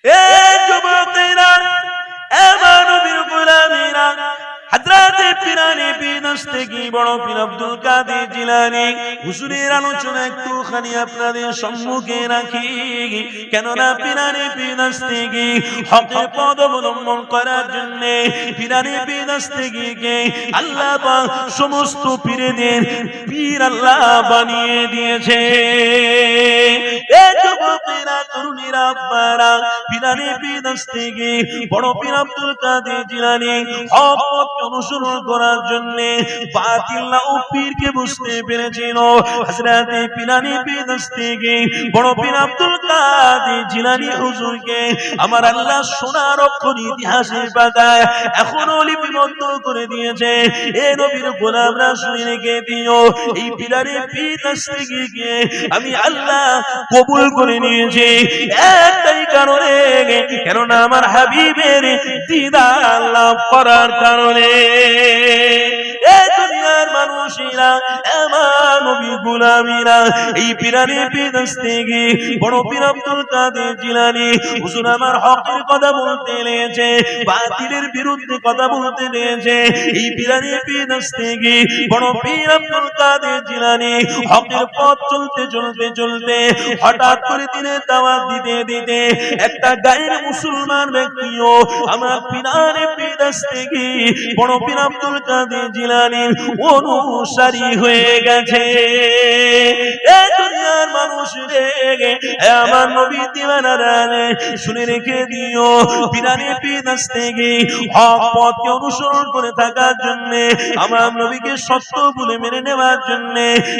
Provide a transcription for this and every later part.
এ যুবকেরা, এ মানবীর গোলামেরা, হযরতে পীরানে পীর দস্তগীর বড় পীর আব্দুল কাদের জিলানী হুজুরের আলোচনা একটুখানি আপনাদের সম্মুখে রাখি। কেননা পীরানে পীর দস্তগীর হকের পথ অবলম্বন করার জন্য পীরানে পীর দস্তগীরকে আল্লাহ পাক সমস্ত পীরদের পীর আল্লাহ বানিয়ে দিয়েছে। এ যুবকেরা, তরুণীরা, আব্বারা, পীরানে পীর দস্তগীর বড় পীর আব্দুল কাদের জিলানী হক অনুসরণ করার জন্য বাতিল না ও পীরকে বুঝতে পেরেছিল। হযরতে পীরানে পীর দস্তগীর বড় পীর আব্দুল কাদের জিলানী হুজুরকে আমার আল্লাহ সোনার অক্ষর ইতিহাসের পাতায় এখনো লিপিবদ্ধ করে দিয়েছে। এ নবীর গোলামরা শুনে রেখে দিও, এই পীরানে পীর দস্তগীরকে আমি আল্লাহ কবুল করে নিয়েছি একটাই কারণে, কেননা আমার হাবিবের দিদার লাভ করার কারণে। এ দুনিয়ার মানুষেরা, আমার নবীর গোলামেরা, এই পীরানে পীর দস্তগীর বড় পীর আব্দুল কাদের জিলানী হুজুর আমার হকের কথা বলতে লেগেছে, বাতিলের বিরুদ্ধে কথা বলতে লেগেছে। এই পীরানে পীর দস্তগীর বড় পীর আব্দুল কাদের জিলানী হকের পথ চলতে চলতে চলতে হঠাৎ করে দিনে দাওয়াত দিতে দিতে একটা গায়ের মুসলমান ব্যক্তিও আমার পীরানে পীর দস্তগীর বড় পীর আব্দুল কাদের জিলানীর অনুসারী হয়ে গেছে। এ দুনিয়ার মানুষ রে, আমার নবী দিওয়ানারা রে, শুনে রেখে দিও, পীরানে পীর দস্তগীর হক পথকে অনুসরণ করে থাকার জন্য, আমার নবীকে সত্য বলে মেনে নেওয়ার জন্য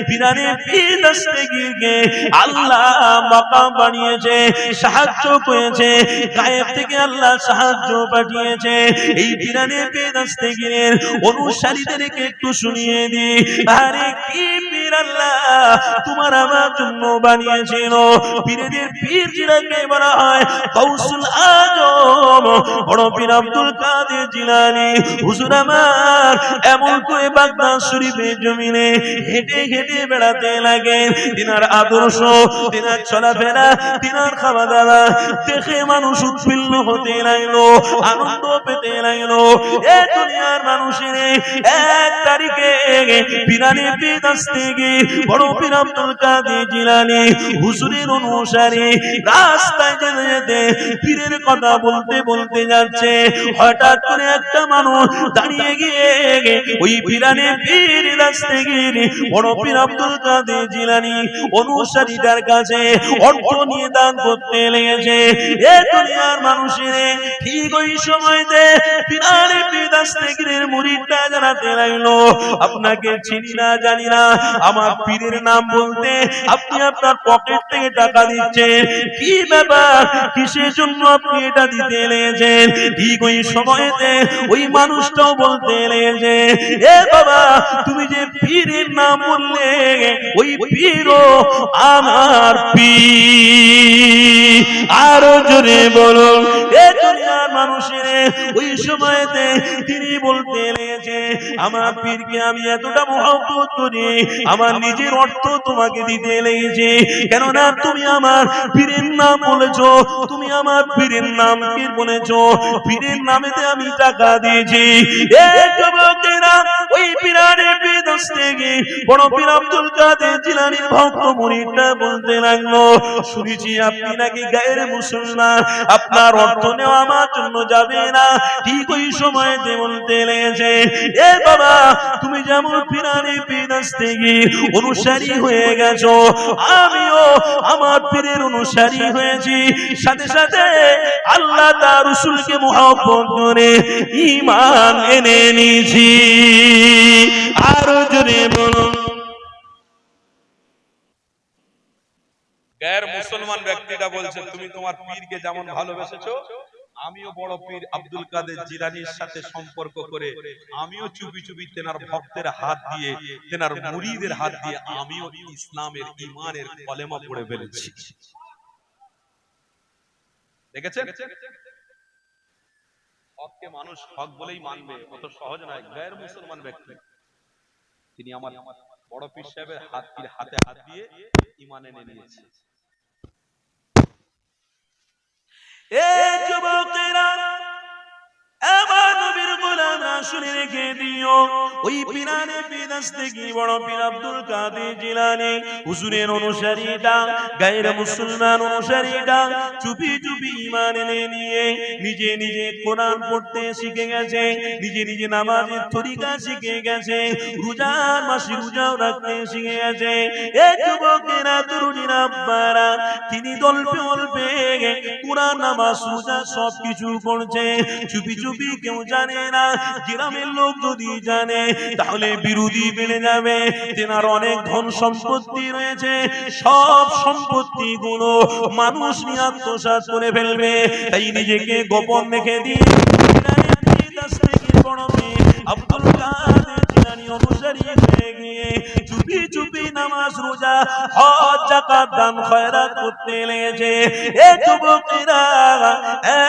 পীরানে পীর দস্তগীরকে আল্লাহ মাকাম বানিয়েছে, সাহায্য করেছে, গায়েব থেকে আল্লাহ সাহায্য পাঠিয়েছে। এই পীরানে পীর দস্তগীরের অনুসারীদেরকে একটু শুনিয়ে দি, আরে কি পীর আল্লাহ তোমার আমার জন্য বানিয়েছিল। পীরের পীর জিলাকে বলা হয় গাউসুল আজম বড় পীর আব্দুল কাদের জিলানী হুজুর আমার এমন করে বাগদাদ শরীফের জমিনে হেঁটে হেঁটে বেড়াতে লাগে। তিনার আদর্শ, তিনার চলাফেরা, তিনার খাওয়া দাওয়া দেখে মানুষ উৎফুল্ল হতে লাগলো, আনন্দ পেতে লাগলো। এ দুনিয়ার মানুষের এক তারিখে পীরানে পীর দস্তগীর বড় পীর আব্দুল কাদের জিলানী হুজুরের অনুসারী রাস্তায় যেতে যেতে পীরের কথা বলতে বলতে যাচ্ছে। হঠাৎ করে একটা মানুষ দাঁড়িয়ে গিয়ে ওই পীরানে পীর দস্তগীর বড় পীর আব্দুল কাদের জিলানী অনুসারীদের কাছে অর্থ নিয়ে দান করতে লেগেছে। এ দুনিয়ার মানুষের ঠিক ওই সময়তে পীরানে পীর দস্তগীরের মুরিদটা জানাতে লাগলো, আপনাকে চিনি না জানি না, আমার পীরের নাম বলতে আপনি আপনার পকেট থেকে টাকা দিচ্ছেন, কি ব্যাপার, কিসের জন্য আপনি এটা দিতে লেগেছেন? ঠিক ওই সময়তে ওই মানুষটাও বলতে লেগেছে, এ বাবা তুমি যে পীরের নাম বললে ওই পীরও আমার পীর। আরো জোরে বলুন। এ দুনিয়ার মানুষের ওই সময়তে তিনি বলতে লেগেছে, আমার পীরকে আমি এতটা মহব্বত করি, আমার নিজের অর্থ তোমাকে দিতে লেগেছে, কেননা তুমি আমার পীরের নাম বলেছো, তুমি আমার পীরের নাম কি বলেছো, পীরের নামেতে আমি টাকা দিয়েছি। এ যুবকেরা, ওই পীরানে পীর দস্তগীর বড় পীর আব্দুল কাদের জিলানীর ভক্ত মুরিদটা বলতে লাগলো, শুনেছি আপনি নাকি গায়ের মুসলমান, আপনার অর্থ নেওয়া আমার জন্য যাবে না। ঠিক ওই সময়তে বলতে লেগেছে, এ বাবা তুমি যেমন পীরানে পীর দস্তগীর অনুসারী হয়ে গেছো, আমিও আমার পীরের অনুসারী হয়েছি, সাথে সাথে আল্লাহ তার রাসূলকে মুহাব্বত করে ঈমান এনে নিয়েছি। আরো জোরে বলুন। গায়ের মুসলমান ব্যক্তিটা বলছে, তুমি তোমার পীরকে যেমন ভালোবেসেছো, আমিও বড় পীর আব্দুল কাদের জিলানীর সাথে সম্পর্ক করে আমিও চুপি চুপি তেনার ভক্তের হাত দিয়ে, তেনার মুরিদের হাত দিয়ে আমিও ইসলামের ঈমানের কলেমা পড়ে ফেলেছি। দেখেছেন, হককে মানুষ হক বলেই মানবে, অত সহজ নয়। গায়ের মুসলমান ব্যক্তি তিনি আমার বড় পীর সাহেবের হাতে হাত দিয়ে ঈমান এনে নিয়েছে। এ শুনে রেখে দিও ওই পিরানে বিদস্তেগি বড় পীর আব্দুল কাদের জিলানী হুজুরের অনুসারীটা গায়ের মুসলমান অনুসারীটা চুপি চুপি ঈমান এনে নিয়ে নিজে নিজে কোরআন পড়তে শিখে গেছে, নিজে নিজে নামাজের তরিকা শিখে গেছে, রোজার মাসে রোজাও রাখতে শিখে গেছে। এই যুবকেরা তরুণীরা আব্বারা তিনি অল্পে অল্পে কোরআন নামাজ রোজা সবকিছু পড়ছে, চুপি চুপি কেউ জানে না। গ্রামের লোক যদি জানে তাহলে বিরোধী বেড়ে যাবে। তেনার অনেক ধন সম্পত্তি রয়েছে, সব সম্পত্তি গুলো মানুষ নিয়ে আত্মসাৎ করে ফেলবে। তাই নিজেকে গোপন রেখে দিয়ে আব্দুল কাদের জিলানী অনুসারী হয়ে গিয়ে চুপি চুপি নামাজ রোজা হজ যাকাত দান খয়রাত করতে লেগেছে। এই যুবকেরা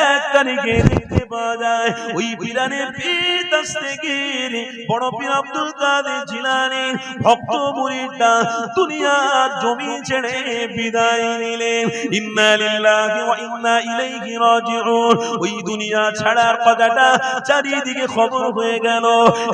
এক তারিখে দেখতে পাওয়া যায় ওই পিরানের পীর দস্তগীর বড় পীর আব্দুল কাদের জিলানী ভক্ত মুরিদরা দুনিয়ার জমি ছেড়ে বিদায় নিলেন। ইন্না লিল্লাহি ওয়া ইন্না ইলাইহি রাজিউন। ওই দুনিয়া ছাড়ার কথাটা চারিদিকে খবর হয়ে গেল।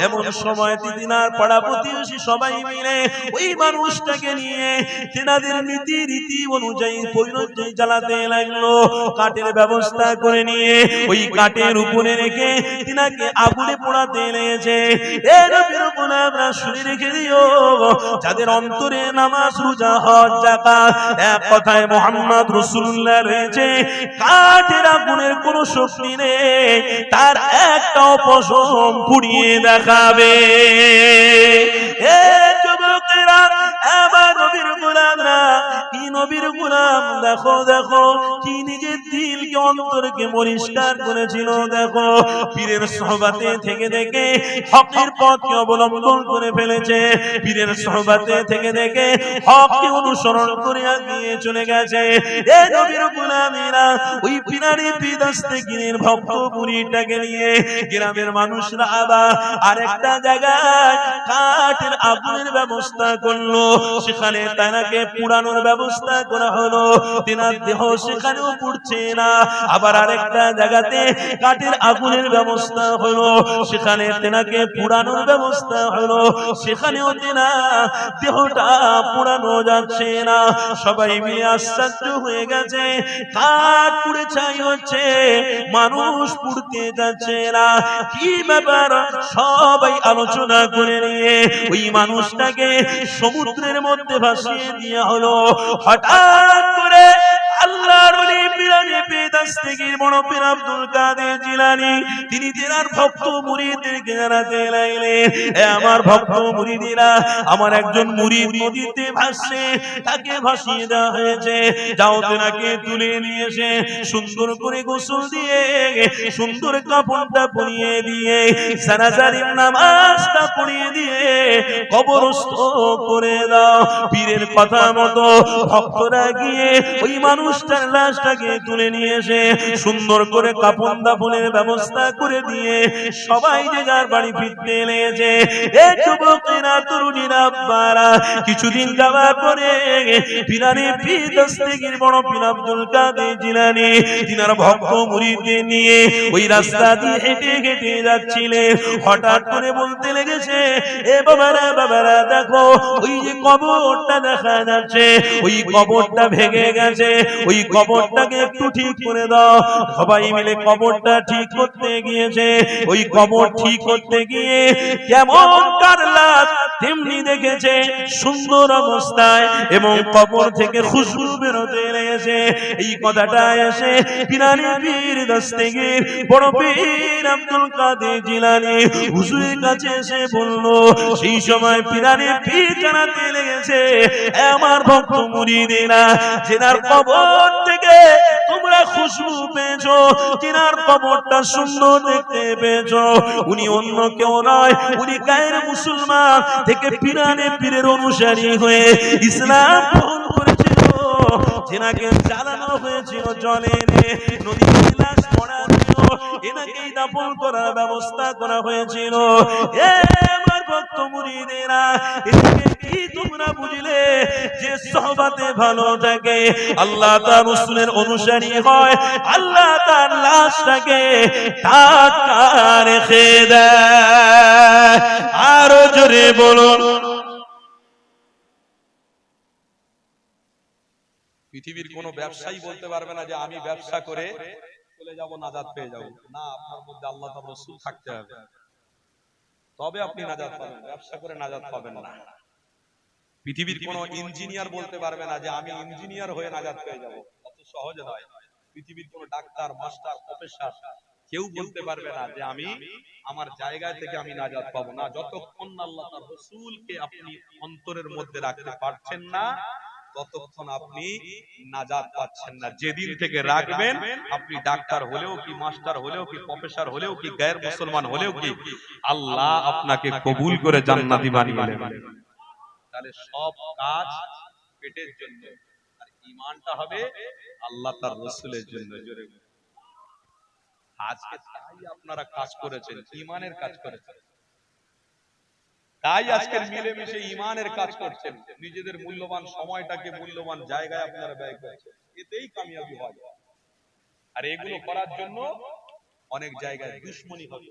এমন সময় তিনার পাড়া প্রতিবেশী সবাই মিলে ওই মানুষটাকে নিয়ে তেনাদের নীতি রীতি অনুযায়ী পরিণতি চালাতে লাগলো। কাঠের ব্যবস্থা করে নিয়ে ওই কাঠের উপরে রেখে তিনাকে আগুনে পোড়াতে লেগেছে। এর বিরুদ্ধে আমরা শুনে রেখে দিও যাদের অন্তরে নামাজ রোজা হজ যাকাত এক কথায় মুহাম্মদ রাসূলুল্লাহ রয়েছে, কাঠের আগুনের কোনো শক্তি নেই, তার একটাও পশম পুড়িয়ে দেখাবে। এ যুবকেরা আমার নবীর গোলামরা, কি নবীর গোলাম দেখো দেখো কি নিজের দিলকে অন্তরকে পরিষ্কার করেছিল। দেখো পীরের সোহবতে থেকে থেকে হকের পথকে অবলম্বন করে ফেলেছে, পীরের সোহবতে থেকে থেকে হককে অনুসরণ করে এগিয়ে চলে গেছে। এই নবীর গোলামেরা ওই পিরানি বিদস্তেগীর ভক্ত মুরিদটাকে নিয়ে গ্রামের মানুষরা আবার আরেকটা জায়গায় কাঠের আগুনের ব্যবস্থা করলো, সেখানে তাকে পুরানোর ব্যবস্থা করা হলো। তেনার দেহ সেখানেও পুড়ছে না। আবার আরেকটা জায়গাতে কাঠের আগুনের ব্যবস্থা হলো, সেখানে তেনাকে পুরানোর ব্যবস্থা হলো, সেখানেও তেনা দেহটা পুরানো যাচ্ছে না। সবাই মিলে আশ্চর্য হয়ে গেছে, কাঠ পুড়ে ছাই হচ্ছে, মানুষ পুড়তে যাচ্ছে না, কি ব্যাপার? সবাই আলোচনা করে নিয়ে ওই মানুষটাকে সমুদ্রের মধ্যে ভাসিয়ে দেওয়া হলো। হঠাৎ করে আল্লাহর ওলি পিরানি বিদস্তেগীর বড় পীর আব্দুল কাদের জিলানী তিনি তেনার ভক্ত মুরিদদেরকে জানাতে লাগলেন, এ আমার ভক্ত মুরিদেরা, আমার একজন মুরিদ নদীতে ভাসছে, তাকে ভাসিয়ে দেওয়া হয়েছে, যাও তেনাকে তুলে নিয়ে এসে সুন্দর করে গোসল দিয়ে সুন্দর কাপড়টা পরিয়ে দিয়ে জানাজার নামাজটা পড়িয়ে দিয়ে কবরস্থ করে দাও। পীরের কথা মতো ভক্তরা গিয়ে ওই মানুষটার লাশটাকে তুলে নিয়ে এসে সুন্দর করে কাপড় দাফনের ব্যবস্থা করে দিয়ে সবাই যে যার বাড়ি ফিরতে লেগেছে। এই যুবকেরা তরুণীরা আব্বারা কিছুদিন যাওয়ার পরে পিরানি বিদস্তেগীর বড় পীর আব্দুল কাদের জিলানী তিনার ভক্ত মুরিদদের নিয়ে ওই রাস্তা দিয়ে হেঁটে হেঁটে যাচ্ছিলেন। হঠাৎ করে বলতে লেগেছে, এ বাবারা বাবারা দেখো ওই যে কবরটা দেখা যাচ্ছে, ওই কবরটা ভেঙে গেছে, ওই কবরটাকে একটু ঠিক করে দাও। সবাই মিলে কবরটা ঠিক করতে গিয়েছে। ওই কবর ঠিক করতে গিয়ে কেমন কারলাত তেমনি দেখেছে সুন্দর অবস্থায় এবং কবর থেকে খুশবু বেরোতে লেগেছে। এই কথাটা এসে পিরানি বিদস্তেগীর বড় পীর আব্দুল কাদের জিলানী হুজুরের কাছে এসে বলল। সেই সময় পিরানি পীর জানাতে লেগেছে, আমার ভক্ত মুরিদেরা, যেনার কবর থেকে তোমরা খুশবু পেয়েছো, যেনার কবরটা সুন্দর দেখতে পেয়েছো, উনি অন্য কেউ নয়, উনি গায়ের মুসলমান থেকে পিরানি পীরের অনুসারী হয়ে ইসলাম গ্রহণ করেছিল, যেনাকে জ্বালানো হয়েছিল জলে নদীতে লাশ পড়া ছিল, এনাকেই দাফন করার ব্যবস্থা করা হয়েছিল। আমার ভক্ত মুরিদেরা, এটাকে কি তোমরা বুঝলে যে সোহবতে ভালো থাকে, আল্লাহ তার রাসূলের অনুসারী হয়, আল্লাহ তার লাশটাকে টাটকা রেখে দেয়। আরো জোরে বলুন। পৃথিবীর কোন ব্যবসায়ী বলতে পারবে না যে আমি ব্যবসা করে চলে যাব, নাজাত পেয়ে যাব। না, আপনার মধ্যে আল্লাহ তার রাসূল থাকতে হবে, তবে আপনি নাজাত পাবেন। ব্যবসা করে নাজাত পাবেন না। পৃথিবীর কোন ইঞ্জিনিয়ার বলতে পারবে না যে আমি ইঞ্জিনিয়ার হয়ে নাজাত পেয়ে যাব, অত সহজে নয়। পৃথিবীর কোন ডাক্তার, মাস্টার, প্রফেসর কেউ বলতে পারবে না যে আমি আমার জায়গা থেকে আমি নাজাত পাবো না। যতক্ষণ আল্লাহ তার রাসূলকে আপনি অন্তরের মধ্যে রাখতে পারছেন না, ততক্ষণ আপনি নাজাত পাচ্ছেন না। যেদিন থেকে রাখবেন, আপনি ডাক্তার হলেও কি, মাস্টার হলেও কি, প্রফেসর হলেও কি, গায়ের মুসলমান হলেও কি, আল্লাহ আপনাকে কবুল করে জান্নাতি বানিয়ে নেবেন। তাহলে সব কাজ পেটের জন্য, আর ঈমানটা হবে আল্লাহ তার রাসূলের জন্য। জোরে আজকে তাই আপনারা কাজ করেছেন, ঈমানের কাজ করেছেন। তাই আজকের মিলেমিশে ঈমানের কাজ করছেন, নিজেদের মূল্যবান সময়টাকে মূল্যবান জায়গায় আপনারা ব্যয় করছেন, এতেই কামিয়াবি হয়। আর এগুলো করার জন্য অনেক জায়গায় দুশমনি হবে,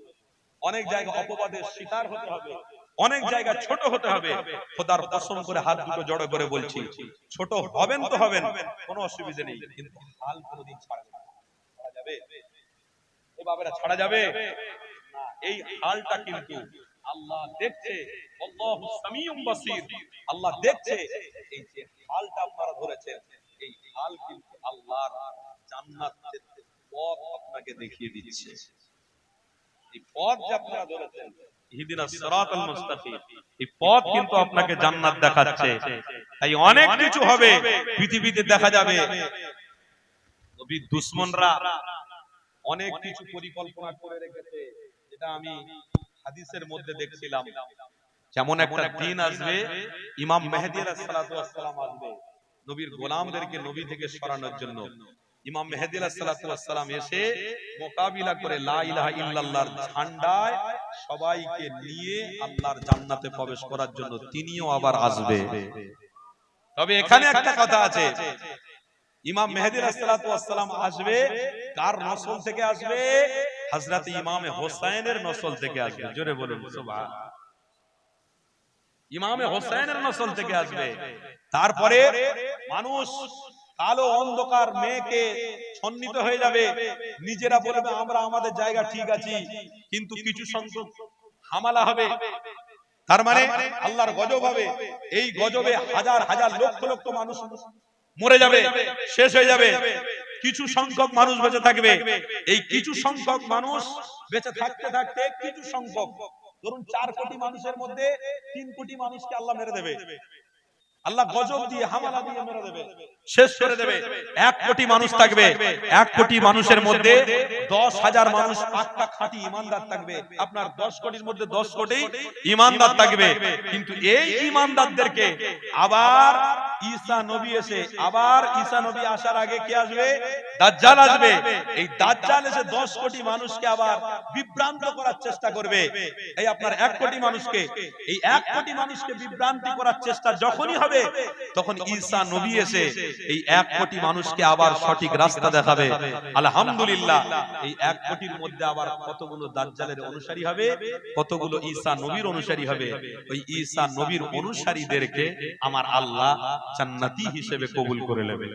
অনেক জায়গায় অপবাদের শিকার হতে হবে, অনেক জায়গায় ছোট হতে হবে। খোদার কসম করে হাত দুটো জড়ো করে বলছি, ছোট হবেন তো হবেন, কোনো অসুবিধা নেই, কিন্তু হাল কোনোদিন ছাড়বেন না। ছাড়া যাবে? এ বাবারা ছাড়া যাবে না। এই হালটা কিন্তু আল্লাহ দেখছে, আল্লাহু সামিউম বাসীর। আল্লাহ দেখছে এই যে হালটা আপনারা ধরেছেন, এই হাল কিন্তু আল্লাহর জান্নাতের পথ আপনাকে দেখিয়ে দিচ্ছে। এই পথ যে আপনারা ধরেছেন, ইহদিনাস সিরাতাল মুস্তাকিম, এই পথ কিন্তু আপনাকে জান্নাত দেখাচ্ছে। তাই অনেক কিছু হবে পৃথিবীতে, দেখা যাবে নবীর দুশমনরা অনেক কিছু পরিকল্পনা করে রেখেছে, যেটা আমি হাদিসের মধ্যে দেখছিলাম। যেমন একটা দিন আসবে, ইমাম মেহেদী আলাইহিস সালাতু ওয়াস সালাম আসবে নবীর গোলামদেরকে নবী থেকে সরানোর জন্য। ইমাম মেহেদী আলাইহিস সালাতু ওয়াস সালাম এসে মোকাবিলা করে লা ইলাহা ইল্লাল্লাহর ঝান্ডায় সবাইকে নিয়ে আল্লাহর জান্নাতে প্রবেশ করার জন্য তিনিও আবার আসবে। তবে এখানে একটা কথা আছে, ইমাম মেহেদী আলাইহিস সালাতু ওয়াস সালাম আসবে কার নসল থেকে আসবে? হযরত ইমাম হোসেনের নসল থেকে আসবে। জোরে বলুন সুবহানাল্লাহ। ইমাম হোসেনের নসল থেকে আসবে। তারপরে মানুষ কালো অন্ধকার মেয়েকে ছন্নিত হয়ে যাবে, নিজেরা বলবে আমরা আমাদের জায়গা ঠিক আছি, কিন্তু কিছু সংখ্যক হামলা হবে। তার মানে আল্লাহর গজব হবে। এই গজবে হাজার হাজার লক্ষ লক্ষ মানুষ মরে যাবে, শেষ হয়ে যাবে। কিছু সংখ্যক মানুষ বেঁচে থাকবে। এই কিছু সংখ্যক মানুষ বেঁচে থাকতে থাকতে কিছু সংখ্যক, ধরুন 4 কোটি মানুষের মধ্যে 3 কোটি মানুষকে আল্লাহ মেরে দেবে। আল্লাহ গজব দিয়ে, হামলা দিয়ে মেরে দেবে, শেষ করে দেবে। 1 কোটি মানুষ থাকবে। 1 কোটি মানুষের মধ্যে 10,000 মানুষ পাক্কা খাঁটি ঈমানদার থাকবে। আপনার 10 কোটির মধ্যে 10 কোটি ঈমানদার থাকবে। কিন্তু এই ঈমানদারদেরকে আবার ঈসা নবী এসে, আবার ঈসা নবী আসার আগে কে আসবে? দাজ্জাল আসবে। এই দাজ্জাল এসে 10 কোটি মানুষকে আবার বিভ্রান্ত করার চেষ্টা করবে। এই আপনার 1 কোটি মানুষকে, এই 1 কোটি মানুষকে বিভ্রান্তি করার চেষ্টা যখনই হবে, তখন ঈসা নবী এসে এই 1 কোটি মানুষকে আবার সঠিক রাস্তা দেখাবে। আলহামদুলিল্লাহ, এই 1 কোটির মধ্যে আবার কতগুলো দাজ্জালের অনুসারী হবে, কতগুলো ঈসা নবীর অনুসারী হবে। ওই ঈসা নবীর অনুসারীদেরকে আমার আল্লাহ জান্নাতি হিসেবে কবুল করে নেবেন।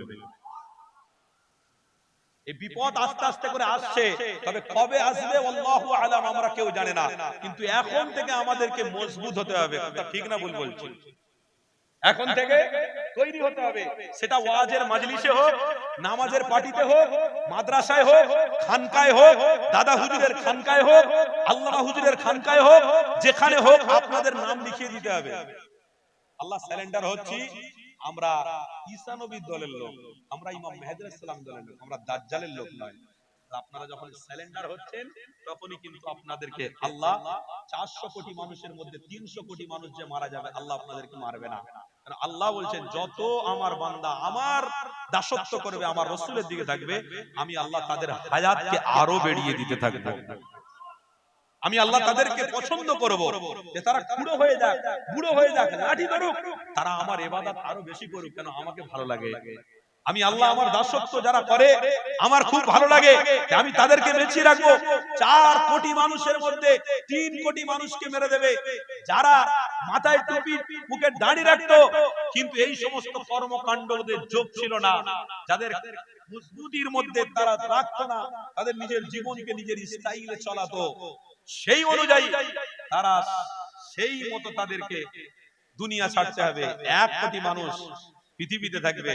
এই বিপদ আস্তে আস্তে করে আসছে, তবে কবে আসবে আল্লাহু আলাম, আমরা কেউ জানে না। কিন্তু এখন থেকে আমাদেরকে মজবুত হতে হবে। ঠিক না ভুল বলছি? এখন থেকে তৈরি হতে হবে। সেটা ওয়াজের মাজলিসে হোক, নামাজের পার্টিতে হোক, মাদ্রাসায় হোক, খানকায় হোক, দাদা হুজুরের খানকায় হোক, আল্লামা হুজুরের খানকায় হোক, যেখানে হোক আপনাদের নাম লিখিয়ে দিতে হবে। আল্লাহ সারেন্ডার হচ্ছি, আমরা ঈসা নবীর দলের লোক, আমরা ইমাম মেহেদী আলাইহিস সালাম দলের লোক, আমরা দাজ্জালের লোক নয়। আপনারা যখন সারেন্ডার হচ্ছেন, তখনই কিন্তু আপনাদেরকে আল্লাহ 400 কোটি মানুষের মধ্যে 300 কোটি মানুষ যে মারা যাবে, আল্লাহ আপনাদেরকে মারবে না। কারণ আল্লাহ বলছেন, যত আমার বান্দা আমার দাসত্ব করবে, আমার রাসূলের দিকে থাকবে, আমি আল্লাহ তাদের হায়াতকে আরো বেড়িয়ে দিতে থাকবো। আমি আল্লাহ তাদেরকে পছন্দ করব যে তারা বুড়ো হয়ে যাক লাঠি ধরুক, তারা আমার ইবাদত আরো বেশি করুক, কেন আমাকে ভালো লাগে। আমি আল্লাহ আমার দাসত্ব যারা করে আমার খুব ভালো লাগে, আমি তাদেরকে বেঁচিয়ে রাখবো। 4 কোটি মানুষের মধ্যে 3 কোটি মানুষকে মেরে দেবে যারা মাথায় টুপি মুখে দাড়ি রাখতো, কিন্তু এই সমস্ত কর্মকাণ্ড ওদের যোগ ছিল না, যাদের মজবুতির মধ্যে তারা রাখতো না, তাদের নিজের জীবনকে নিজের স্টাইলে চলাতো, সেই অনুযায়ী তারা সেই মতো তাদেরকে দুনিয়া ছাড়তে হবে। 1 কোটি মানুষ পৃথিবীতে থাকবে,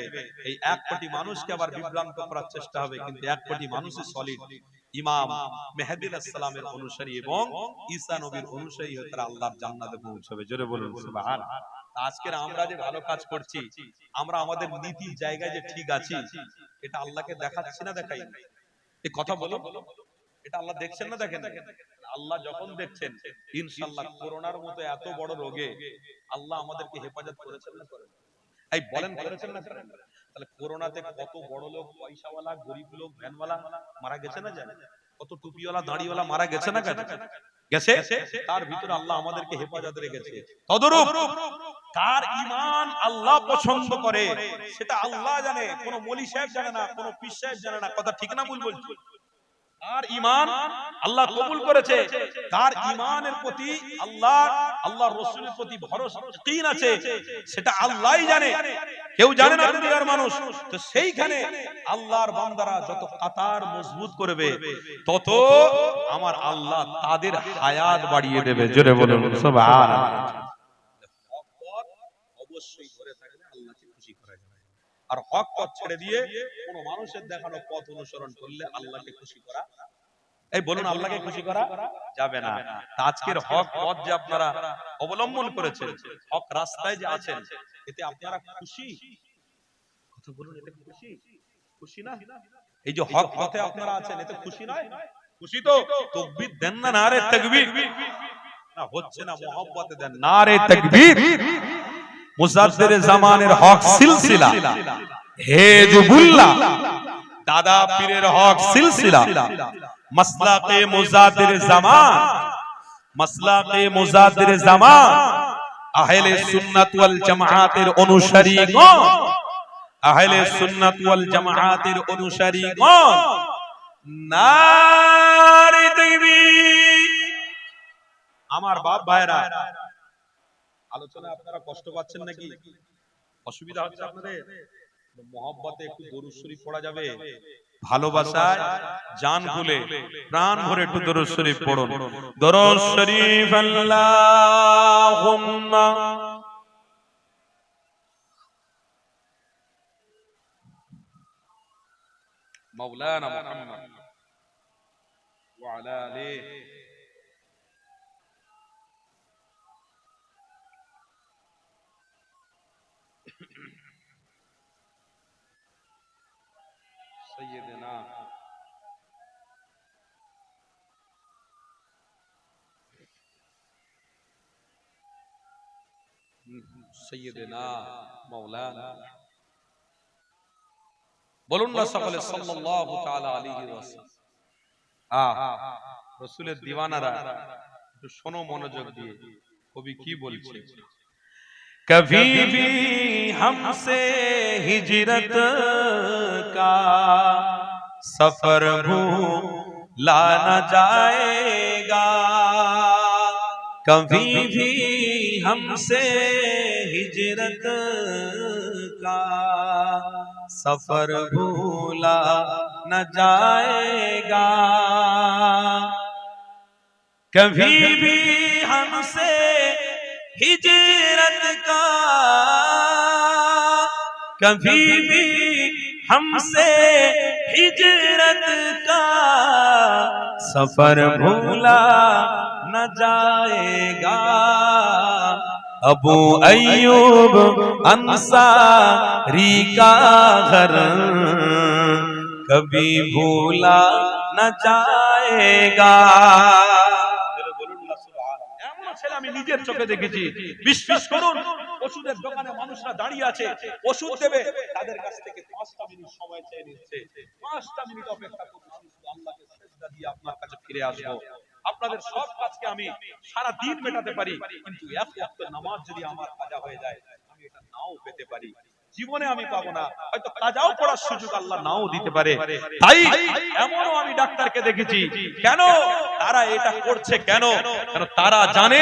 এই 1 কোটি মানুষকে আবার বিভ্রান্ত করার চেষ্টা হবে, কিন্তু 1 কোটি মানুষই সলিড ইমাম মেহেদী আলাইহিস সালামের অনুসারী এবং ঈসা নবীর অনুসারী হয়ে তারা আল্লাহর জান্নাতে পৌঁছাবে। জোরে বলুন সুবহানাল্লাহ। আজকের আমরা যে ভালো কাজ করছি, আমরা আমাদের নীতির জায়গায় যে ঠিক আছি, এটা আল্লাহকে দেখাচ্ছি না দেখাই? এই কথা বলো, এটা আল্লাহ দেখছেন না দেখেন? আল্লাহ যখন দেখছেন, ইনশাআল্লাহ করোনার মতো এত বড় রোগে আল্লাহ আমাদেরকে হেফাজত করেছেন না করেন? এই বলেন করেছেন না করেন? তাহলে করোনাতে কত বড় লোক, পয়সাওয়ালা, গরিব লোক, ভ্যানওয়ালা মারা গেছে না জানেন? কত টুপিওয়ালা, দাড়িওয়ালা মারা গেছে না গেছে? তার ভিতরে আল্লাহ আমাদেরকে হেফাজতে রেখেছে। তদরূপ কার ঈমান আল্লাহ পছন্দ করে সেটা আল্লাহ জানে, কোন মৌলী সাহেব জানে না, কোন পীর সাহেব জানে না। কথা ঠিক না ভুল বলছি? কার ঈমান আল্লাহ কবুল করেছে, কার ঈমানের প্রতি আল্লাহর রাসূলের প্রতি ভরসা ইয়াকিন আছে, সেটা আল্লাহই জানে, কেউ জানে না দুনিয়ার মানুষ। তো সেইখানে আল্লাহর বান্দারা যত কাতার মজবুত করবে, তত আমার আল্লাহ তাদের হায়াত বাড়িয়ে দেবে। জোরে বলুন সুবহানাল্লাহ। হক পথ অবশ্যই ধরে থাকলে আল্লাহকে খুশি করা যায়, আর হক পথ ছেড়ে দিয়ে কোন মানুষের দেখানো পথ অনুসরণ করলে আল্লাহকে খুশি করা, এই বলুন আল্লাহকে খুশি করা যাবে না। আজকের হক পথ যে আপনারা অবলম্বন করেছেন, হক রাস্তায় যে আছেন, এতে আপনারা খুশি? কথা বলুন, এতে খুশি? খুশি না? এই যে হক পথে আপনারা আছেন, এতে খুশি নয়? খুশি তো তাকবীর দেন না, নারে তাকবীর। না হচ্ছে না, মুহাব্বতে দেন নারে তাকবীর। মুজাদ্দিদ জামানের হক সিলসিলা, হেজবুল্লাহ দাদা পীরের হক সিলসিলা, মাসলাকে মুজাদ্দিদ জামান, মাসলাকে মুজাদ্দিদ জামান, আহলে সুন্নাত ওয়াল জামাআতের অনুসারীগণ, আহলে সুন্নাত ওয়াল জামাআতের অনুসারীগণ নারে তাকবীর। আমার বাপ ভাইরা, আলোচনায় আপনারা কষ্ট পাচ্ছেন নাকি? অসুবিধা হচ্ছে আপনাদের? মহব্বতে একটু দরুদ শরীফ পড়া যাবে? ভালোবাসায় জান খুলে প্রাণ ভরে একটু দরুদ শরীফ পড়ুন। দরুদ শরীফ আল্লাহুম্মা মাওলানা মুহাম্মদ ওয়া আলা আলিহি سيدنا سيدنا مولانا বলুন না সকলে সাল্লাল্লাহু তাআলা আলাইহি ওয়াসাল্লাম। রাসূলের দিওয়ানারা একটু শোনো মনোযোগ দিয়ে, কবি কি বলছে। कभी भी हमसे हिजरत का सफर भूला न जाएगा, कभी भी हमसे हिजरत का सफर भूला न जाएगा, कभी भी हमसे हिजरत का, कभी भी हमसे हिजरत का सफर भूला न जाएगा, अबू अय्यूब अंसारी का घर कभी भूला न जाएगा। আমি নিজের চোখে দেখেছি, বিশ্বাস করুন। ওষুধের দোকানে মানুষরা দাঁড়িয়ে আছে, ওষুধ দেবে, তাদের কাছ থেকে 5টা মিনিট সময় চেয়ে নিচ্ছে। 5টা মিনিট অপেক্ষা করুন, আমি শুধু আল্লাহকে সিজদা দিয়ে আপনার কাছে ফিরে আসবো। আপনাদের সব কাজকে আমি সারা দিন মেটাতে পারি, কিন্তু এক ওয়াক্ত নামাজ যদি আমার কাজা হয়ে যায় আমি এটা নাও পেতে পারি, জীবনে আমি পাবো না, হয়তো কাজাও পড়ার সুযোগ আল্লাহ নাও দিতে পারে। তাই এমনও আমি ডাক্তারকে দেখেছি, কেন তারা এটা করছে, কেন কারণ তারা জানে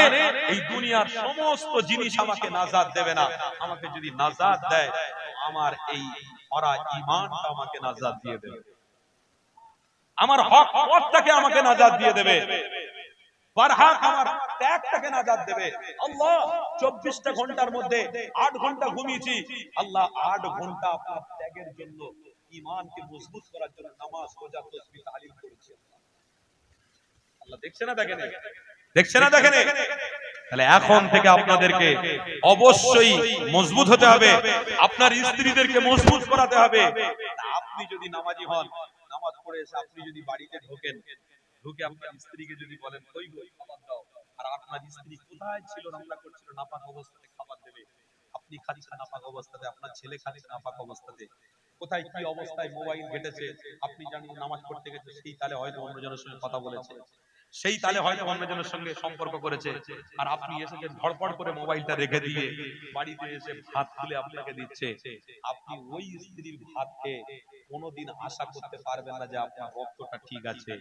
এই দুনিয়ার সমস্ত জিনিস আমাকে নাজাত দেবে না, আমাকে যদি নাজাত দেয় আমার এই ওরা ঈমানটা আমাকে নাজাত দিয়ে দেবে, আমার হক পথটাকে আমাকে নাজাত দিয়ে দেবে, বারহাক আমার ত্যাগটাকে নাজাত দেবে। আল্লাহ 24টা ঘন্টার মধ্যে 8 ঘন্টা ঘুমিয়েছি, আল্লাহ 8 ঘন্টা আপনার ত্যাগের জন্য, ঈমানকে মজবুত করার জন্য নামাজ, রোজা, তাসবিহ, তাহলিল করেছি। আল্লাহ দেখছে না দেখেন, দেখছে না দেখেন। তাহলে এখন থেকে আপনাদেরকে অবশ্যই মজবুত হতে হবে, আপনার স্ত্রীদেরকে মজবুত করাতে হবে। আপনি যদি নামাজি হন, নামাজ পড়ে এসে আপনি যদি বাড়িতে ঢোকেন, ঢুকে আপনার স্ত্রীকে যদি বলেন কই গো খাবার দাও, আর আপনার স্ত্রী কোথায় ছিল, রান্না করছিল, নাপাক অবস্থাতে খাবার দেবে, আপনি খাচ্ছেন নাপাক অবস্থাতে, আপনার ছেলে খাচ্ছে নাপাক অবস্থাতে, কোথায় কি অবস্থায় মোবাইল ঘেটেছে, আপনি জানেন নামাজ পড়তে গেছে, সেই তালে হয়তো অন্যজনের সঙ্গে কথা বলেছে, সেই তালে হয়তো অন্যজনের সঙ্গে সম্পর্ক করেছে, আর আপনি এসে ধড়পড় করে মোবাইলটা রেখে দিয়ে বাড়িতে এসে ভাত তুলে আপনাকে দিচ্ছে, আপনি ওই স্ত্রীর ভাতকে কোনোদিন আশা করতে পারবেন না যে আপনার রক্তটা ঠিক আছে,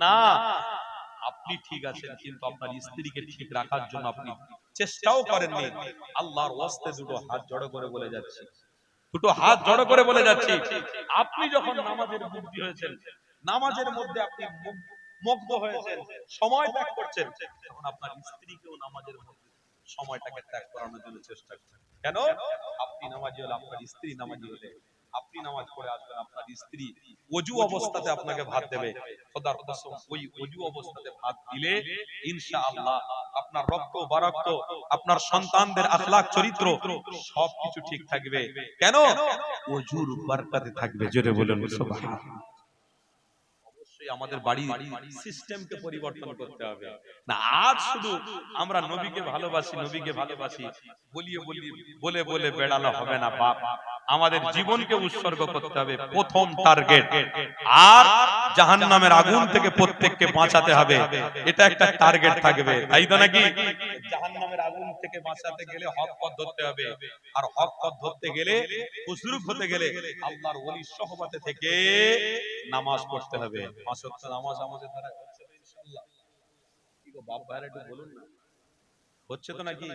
না আপনি ঠিক আছেন, কিন্তু আপনার স্ত্রীকে ঠিক রাখার জন্য আপনি চেষ্টাও করেননি। আল্লাহর ওয়াস্তে দুটো হাত জড়ো করে বলে যাচ্ছি, দুটো হাত জড়ো করে বলে যাচ্ছি, আপনি যখন নামাজের মুক্তি হয়েছেন, নামাজের মধ্যে আপনি মুগ্ধ হয়েছেন, সময় ত্যাগ করছেন, তখন আপনার স্ত্রীকেও নামাজের মধ্যে সময়টাকে ত্যাগ করানোর জন্য চেষ্টা করছেন। কেন? আপনি নামাজি হলে, আপনার স্ত্রী নামাজি হলে, আপনি নামাজ পড়ে আসবেন, আপনার স্ত্রী ওযু অবস্থাতে আপনাকে ভাত দেবে, খোদার কসম ওই ওযু অবস্থাতে ভাত দিলে ইনশাআল্লাহ আপনার রক্ত বারক্ত, আপনার সন্তানদের আখলাক চরিত্র সবকিছু ঠিক থাকবে। কেন? ওযুর বরকতে থাকবে। জোরে বলুন সুবহানাল্লাহ। আমাদের বাড়ির সিস্টেমকে পরিবর্তন করতে হবে না। আজ শুধু আমরা নবীকে ভালোবাসি, নবীকে ভালোবাসি বলে বলে বেড়ালে হবে না বাপ, আমাদের জীবনকে উৎসর্গ করতে হবে। প্রথম টার্গেট আর জাহান্নামের আগুন থেকে প্রত্যেককে বাঁচাতে হবে, এটা একটা টার্গেট থাকবে, তাই তো নাকি? জাহান্নামের আগুন থেকে বাঁচাতে গেলে হক পথ ধরতে হবে, আর হক পথ ধরতে গেলে, বুজুর্গ হতে গেলে আল্লাহর ওলির সোহবতে থেকে নামাজ পড়তে হবে। 5 ওয়াক্ত নামাজ আমাদের দ্বারা হচ্ছে তো ইনশাআল্লাহ? কি গো বাপ ভাইরা একটু বলুন না, হচ্ছে তো নাকি?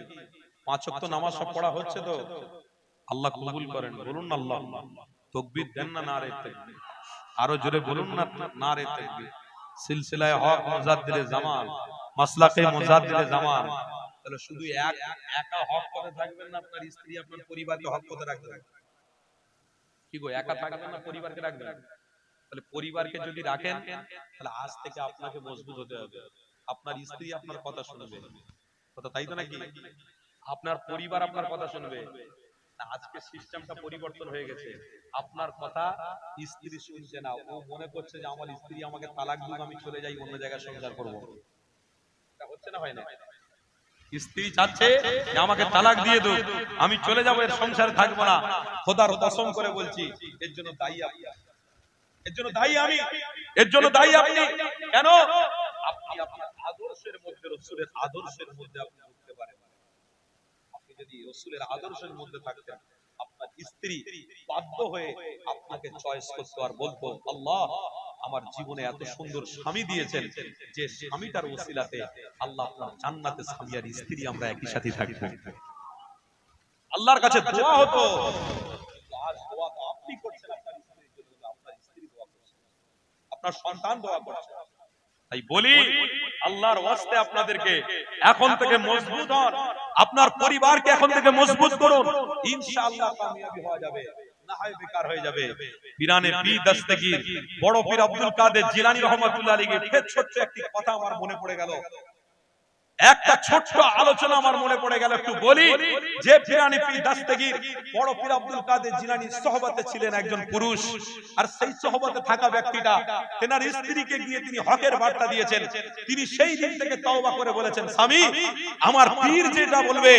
5 ওয়াক্ত নামাজ সব পড়া হচ্ছে তো? আল্লাহ কবুল করেন, বলুন না আল্লাহ। তাকবীর দেন না, নারে তাকবীর, আরো জোরে বলুন না, নারে তাকবীর। সিলসিলায়ে হক মুজাদ্দিদে জামান, মাসলাকে মুজাদ্দিদে জামান। তাহলে শুধু একা হক পথে থাকবেন না, আপনার স্ত্রী আপনার পরিবারকে হক পথে রাখবেন। কি গো একা থাকবেন না, পরিবারকে রাখবেন? তাহলে পরিবারকে যদি রাখেন, তাহলে আজ থেকে আপনাকে মজবুত হতে হবে, আপনার স্ত্রী আপনার কথা শুনবে, কথা তাই তো নাকি? আপনার পরিবার আপনার কথা শুনবে। আজকে সিস্টেমটা পরিবর্তন হয়ে গেছে, আপনার কথা স্ত্রী শুনছে না, ও মনে করছে যে আমার স্ত্রী আমাকে তালাক দিক, আমি চলে যাই অন্য জায়গায় সংসার করব। এটা হচ্ছে না, হয় না? স্ত্রী চাচ্ছে যে আমাকে তালাক দিয়ে দাও, আমি চলে যাব, এর সংসারে থাকবো না। খোদার কসম করে বলছি, এর জন্য দায়ী আপনি, এর জন্য দায়ী আমি, এর জন্য দায়ী আপনি। কেন? আপনি আপনার আদর্শের মধ্যে, রাসূলের আদর্শের মধ্যে আপনি উঠতে পারেন। আপনি যদি রাসূলের আদর্শের মধ্যে থাকতেন, আপনার স্ত্রী বাধ্য হয়ে আপনাকে চয়েস করতে আর বলতো, আল্লাহ আমার জীবনে এত সুন্দর স্বামী দিয়েছেন, যে স্বামীটার ওসিলাতে আল্লাহ আপনার জান্নাতে স্বামী আর স্ত্রী আমরা একই সাথে থাকবো। আল্লাহর কাছে দোয়া হতো। আজ দোয়া তো আপনি করছেন আপনার স্ত্রীর জন্য, আপনার স্ত্রী দোয়া করছে, আপনার সন্তান দোয়া করছে। তাই বলি, আল্লাহর ওয়াস্তে আপনাদেরকে এখন থেকে মজবুত হন, আপনার পরিবারকে এখন থেকে মজবুত করুন, ইনশাআল্লাহ কামিয়াবি হওয়া যাবে, না হয় বেকার হয়ে যাবে। পীরানে পীর দস্তগীর বড় পীর আব্দুল কাদের জিলানী রহমাতুল্লাহ আলাইহি ফের ছোট্ট একটি কথা আমার মনে পড়ে গেল, একটা ছোট্ট আলোচনা আমার মনে পড়ে গেল, একটু বলি। যে পীরানে পীর দস্তগীর বড় পীর আব্দুল কাদের জিলানীর সোহবতে ছিলেন একজন পুরুষ, আর সেই সোহবতে থাকা ব্যক্তিটা তেনার স্ত্রীকে গিয়ে তিনি হকের বার্তা দিয়েছেন। তিনি সেই দিন থেকে তওবা করে বলেছেন, স্বামী আমার পীর যেটা বলবে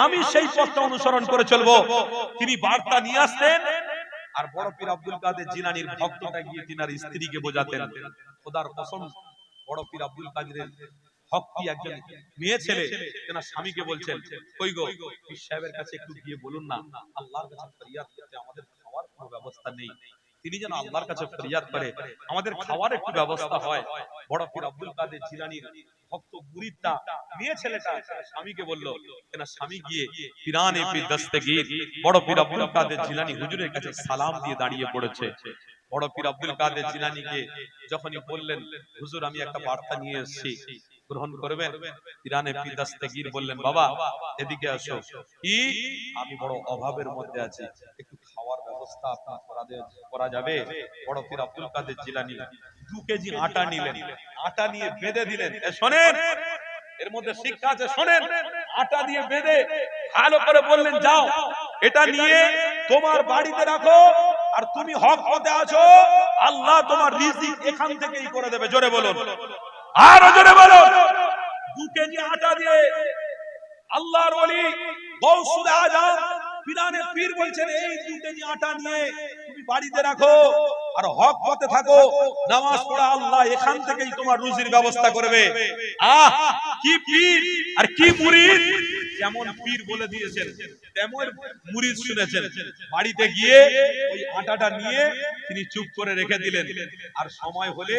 আমি সেই পথটা অনুসরণ করে চলবো। তিনি বার্তা নিয়ে আসতেন, আর বড় পীর আব্দুল কাদের জিলানীর ভক্তটা গিয়ে তিনার স্ত্রীকে বোঝাতেন। খোদার কসম বড় পীর আব্দুল কাদেরের ভক্তি একজন মেয়ে ছেলে তেনার স্বামীকে বলছেন, কই গো পীর সাহেবের কাছে একটু গিয়ে বলুন না আল্লাহর কাছে ফরিয়াদ করতে, আমাদের খাওয়ার কোনো ব্যবস্থা নেই, তিনি যেন আল্লাহর কাছে ফরিয়াদ করে আমাদের খাওয়ার একটু ব্যবস্থা হয়। বড় পীর আব্দুল কাদের জিলানীর ভক্ত মুরিদটা মেয়ে ছেলেটা স্বামীকে বলল, তেনার স্বামী গিয়ে পিরানে পীর দস্তগীর বড় পীর আব্দুল কাদের জিলানী হুজুরের কাছে সালাম দিয়ে দাঁড়িয়ে পড়েছে। বড় পীর আব্দুল কাদের জিলানীকে যখনই বললেন, হুজুর আমি একটা বার্তা নিয়ে এসেছি, গ্রহণ করবেন? পিরানে পীর দস্তগীর বললেন, বাবা এদিকে আসো। কি? আমি বড় অভাবের মধ্যে আছি, একটু খাওয়ার ব্যবস্থা আপনার করা যাবে? বড় পীর আব্দুল কাদের জিলানী 2 কেজি আটা নিলেন, আটা নিয়ে বেঁধে দিলেন। শোনেন, এর মধ্যে শিক্ষা আছে, শোনেন। আটা দিয়ে বেঁধে ভালো করে বললেন, যাও এটা নিয়ে তোমার বাড়িতে রাখো, আর তুমি হক পথে আছো, আল্লাহ তোমার রিজিক এখান থেকেই করে দেবে। জোরে বলুন, আরো জোরে বলুন। 2 কেজি আটা দিয়ে আল্লাহর ওলি গৌসুল আজম পিরানে পীর বলছেন, এই 2 কেজি আটা নিয়ে তুমি বাড়িতে রাখো আর হক পথে থাকো, নামাজ পড়া, আল্লাহ এখান থেকেই তোমার রুজির ব্যবস্থা করবে। আহ কি পীর আর কি মুরিদ! যেমন পীর বলে দিয়েছেন তেমন মুরিদ শুনেছেন। বাড়িতে গিয়ে ওই আটাটা নিয়ে তিনি চুপ করে রেখে দিলেন, আর সময় হলে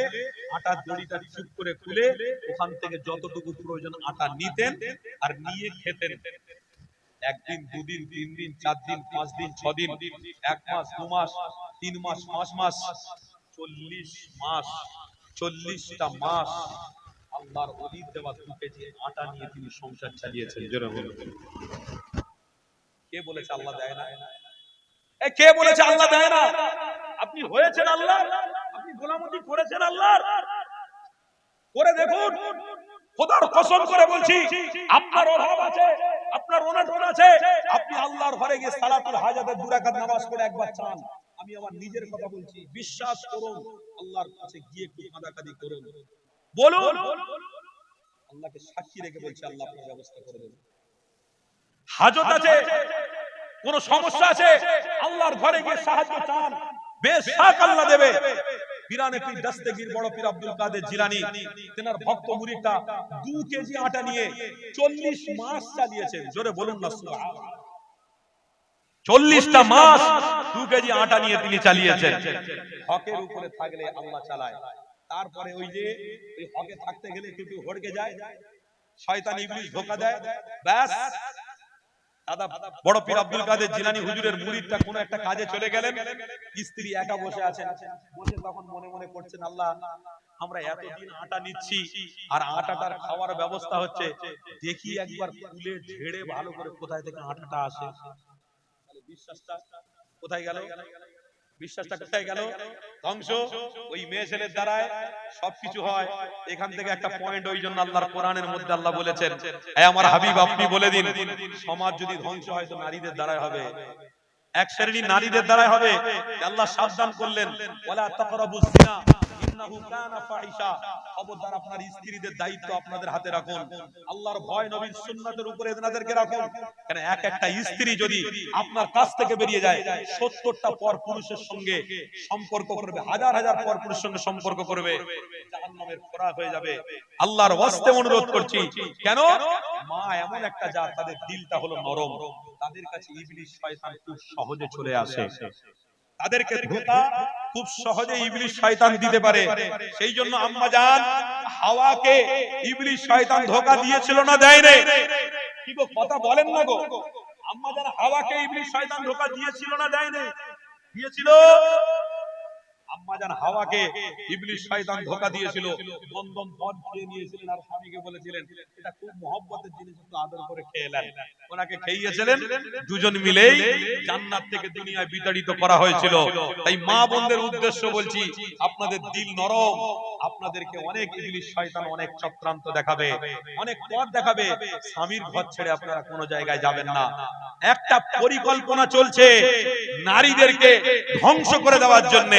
আটার দড়িটা চুপ করে খুলে ওখান থেকে যতটুকু প্রয়োজন আটা নিতেন আর নিয়ে খেতেন। 1 দিন 2 দিন 3 দিন 4 দিন 5 দিন 6 দিন 1 মাস 2 মাস 3 মাস 5 মাস 40 মাস 40টা মাস আল্লাহর ওলির দেওয়া 2 কেজি আটা নিয়ে তিনি সংসার চালিয়েছেন। জোরে বলুন, কে বলেছে আল্লাহ দেয় না? কে বলেছে আল্লাহ দেয় না? আপনি হয়েছেন আল্লাহ, আপনি গোলামতি করেছেন আল্লাহর, করে দেখুন। খোদার কসম করে বলছি, আপনার অভাব আছে, আপনার অনটন আছে, আপনি আল্লাহর ঘরে গিয়ে সালাতুল হাজাতের 2 রাকাত নামাজ পড়ে একবার চান। আমি আমার নিজের কথা বলছি, বিশ্বাস করুন, আল্লাহর কাছে গিয়ে একটু কাঁদাকাঁদি করুন, বলুন, আল্লাহকে সাক্ষী রেখে বলছি, আল্লাহ আপনার ব্যবস্থা করে দেবেন। হাজত আছে, কোন সমস্যা আছে, আল্লাহর ঘরে গিয়ে সাহায্য চান, বেশক আল্লাহ দেবে। পিরানে পীর দস্তগীর বড় পীর আব্দুল কাদের জিলানী তেনার ভক্ত মুরিদটা 2 কেজি আটা নিয়ে 40 মাস চালিয়েছেন। জোরে বলুন না সুবহানাল্লাহ। 40টা মাস 2 কেজি আটা নিয়ে তিনি চালিয়েছেন। হকের উপরে থাকলে আল্লাহ চালায়। তারপরে ওই যে ওই হকে থাকতে গেলে একটু হড়কে যায়, শয়তান ইবলিস ধোঁকা দেয়, ব্যাস দাদা বড় পীর আব্দুল কাদের জিলানী হুজুরের মুরিদটা কোন একটা কাজে চলে গেলেন, স্ত্রী একা বসে আছেন, বসে তখন মনে মনে করছেন, আল্লাহ আমরা এতদিন আটা নিচ্ছি আর আটাটার খাওয়ার ব্যবস্থা হচ্ছে, দেখি একবার খুলে ঝেড়ে ভালো করে কোথায় থেকে আটাটা আসে। বিশ্বাসটা কোথায় গেল? বিশ্বাসটা কোথায় গেল? ধ্বংস। ওই মেয়ে ছেলের দ্বারায় সবকিছু হয়। এখান থেকে একটা পয়েন্ট, ওই জন্য আল্লাহর কোরআনের মধ্যে আল্লাহ বলেছেন, এই আমার হাবিব আপনি বলে দিন, সমাজ যদি ধ্বংস হয় তো নারীদের দ্বারাই হবে, এক শ্রেণীর নারীদের দ্বারাই হবে। আল্লাহ সাবধান করলেন, ওয়ালা তাকরাবুজ জিনা ইন্নাহু কানা ফাহিশা। খবরদার আপনার স্ত্রীদের দায়িত্ব আপনাদের হাতে রাখুন, আল্লাহর ভয় নবীর সুন্নাতের উপরে এনাদেরকে রাখুন। কারণ এক একটা স্ত্রী যদি আপনার কাছ থেকে বেরিয়ে যায়, 70টা পর পুরুষের সঙ্গে সম্পর্ক করবে, হাজার হাজার পর পুরুষের সঙ্গে সম্পর্ক করবে, জাহান্নামের খোরাক হয়ে যাবে। আল্লাহর ওয়াস্তে অনুরোধ করছি, কেন? মা এমন একটা জাত, তাদের দিলটা হলো নরম, তাদের কাছে ইবলিস শয়তান খুব সহজে চলে আসে, তাদেরকে ধোঁকা খুব সহজে ইবলিস শয়তান দিতে পারে। সেই জন্য আম্মা জান হাওয়াকে ইবলিস শয়তান ধোঁকা দিয়েছিল না, দেয় নাই? কি গো কথা বলেন না গো? আম্মা জান হাওয়াকে ইবলিস শয়তান ধোঁকা দিয়েছিল না, দেয় নাই? দিয়েছিল। আম্মা জান হাওয়াকে ইবলিস শয়তান ধোঁকা দিয়েছিল, দমদম ফল খেয়ে নিয়েছিলেন আর স্বামীকে বলেছিলেন এটা খুব মহব্বতের জিনিস, একটু আদর করে খেয়ে নেন। ওনাকে খাইয়েছিলেন, দুজন মিলেই জান্নাত থেকে দুনিয়ায় বিতাড়িত করা হয়েছিল। তাই মা বোনদের উদ্দেশ্য বলছি, আপনাদের দিল নরম, আপনাদেরকে অনেক ইবলিস শয়তান অনেক চক্রান্ত দেখাবে, অনেক পথ দেখাবে, স্বামীর ঘর ছেড়ে আপনারা কোনো জায়গায় যাবেন না। একটা পরিকল্পনা চলছে নারীদেরকে ধ্বংস করে দেওয়ার জন্য।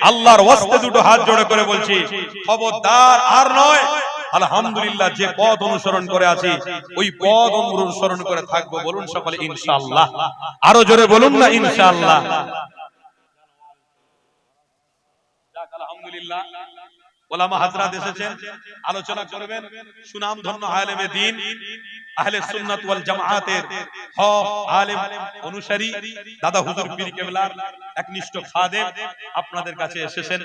আল্লাহর ওয়াস্তে দুটো হাত জোড়ে করে বলছি, খবরদার, আর নয়। আলহামদুলিল্লাহ, যে পথ অনুসরণ করে আছি ওই পথ অনুসরণ করে থাকবো। বলুন সকলে ইনশাআল্লাহ। আরো জোরে বলুন না ইনশাআল্লাহ। যাক আলহামদুলিল্লাহ। ওলামা হাজরাত এসেছেন, আলোচনা করবেন। সুনামধন্য আলেমে দ্বীন, আহলে সুন্নাত ওয়াল জামাআতের হক আলেম অনুসারী দাদা হুজুর পীর কেবলার একনিষ্ঠ খাদেম আপনাদের কাছে এসেছেন,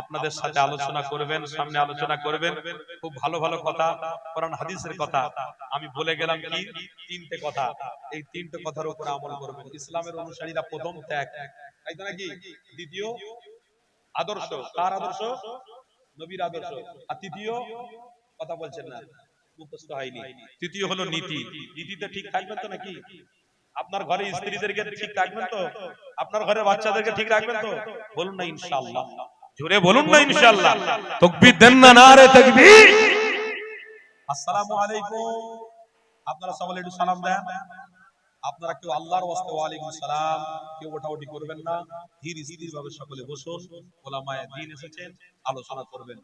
আপনাদের সাথে আলোচনা করবেন, সামনে আলোচনা করবেন। খুব ভালো ভালো কথা, কোরআন হাদিসের কথা। আমি বলে গেলাম কি তিনটে কথা, এই তিনটে কথার উপর আমল করবেন। ইসলামের অনুসারীরা প্রথম ত্যাগ, তাই তো নাকি? দ্বিতীয় আদর্শ, কার আদর্শ? নবীর আদর্শ। আর তৃতীয় কথা বলছেন না, মুখস্থ হয়নি। তৃতীয় হলো নীতি। নীতিতে ঠিক থাকবেন তো নাকি? আপনার ঘরে স্ত্রীদেরকে ঠিক রাখবেন তো? আপনার ঘরে বাচ্চাদেরকে ঠিক রাখবেন তো? বলুন না ইনশাআল্লাহ, জোরে বলুন না ইনশাআল্লাহ। তাকবীর দেন না, নারে তাকবীর। আসসালামু আলাইকুম। আপনারা সবাই একটু সালাম দেন। আপনারা কেউ আল্লাহর ওয়াস্তে ওয়ালাইকুম সালাম, কেউ ওঠাউঠি করবেন না। ধীর স্থির ভাবে সকলে বসুন। ওলামায়ে দ্বীন এসেছেন, আলোচনা করবেন।